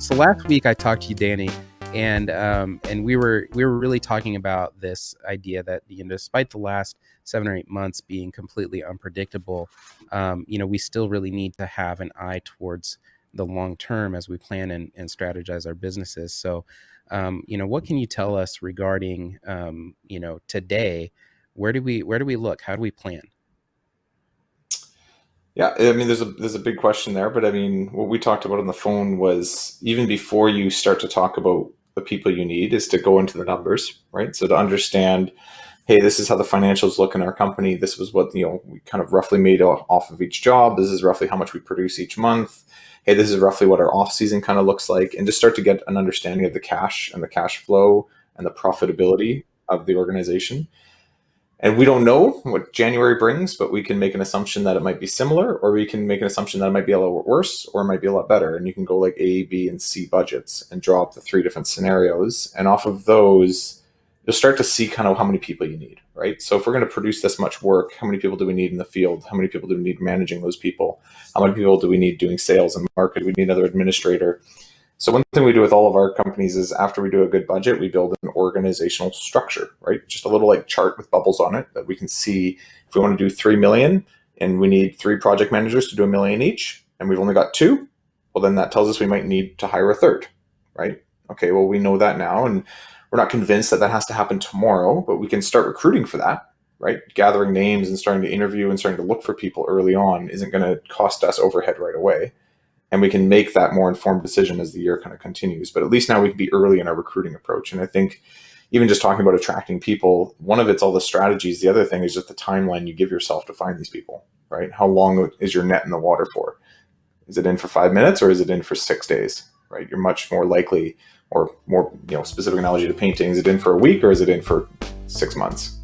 So last week I talked to you, Danny, and we were really talking about this idea that, despite the last 7 or 8 months being completely unpredictable, we still really need to have an eye towards the long term as we plan and strategize our businesses. So, what can you tell us regarding, today? Where do we look? How do we plan? Yeah, I mean, there's a big question there, but I mean, what we talked about on the phone was even before you start to talk about the people you need is to go into the numbers, right? So to understand, hey, this is how the financials look in our company. This was what, we kind of roughly made off of each job. This is roughly how much we produce each month. Hey, this is roughly what our off season kind of looks like, and just start to get an understanding of the cash and the cash flow and the profitability of the organization. And we don't know what January brings, but we can make an assumption that it might be similar, or we can make an assumption that it might be a little worse, or it might be a lot better. And you can go like A, B, and C budgets and draw up the three different scenarios. And off of those, you'll start to see kind of how many people you need, right? So if we're going to produce this much work, how many people do we need in the field? How many people do we need managing those people? How many people do we need doing sales and market? Do we need another administrator? So one thing we do with all of our companies is after we do a good budget, we build an organizational structure, right? Just a little like chart with bubbles on it that we can see if we want to do 3 million and we need 3 project managers to do 1 million each, and we've only got 2. Well, then that tells us we might need to hire a third, right? Okay, well, we know that now, and we're not convinced that that has to happen tomorrow, but we can start recruiting for that, right? Gathering names and starting to interview and starting to look for people early on isn't going to cost us overhead right away. And we can make that more informed decision as the year kind of continues. But at least now we can be early in our recruiting approach. And I think even just talking about attracting people, one of it's all the strategies. The other thing is just the timeline you give yourself to find these people, right? How long is your net in the water for? Is it in for 5 minutes or is it in for 6 days, right? You're much more likely, or more, specific analogy to painting, is it in for a week or is it in for 6 months?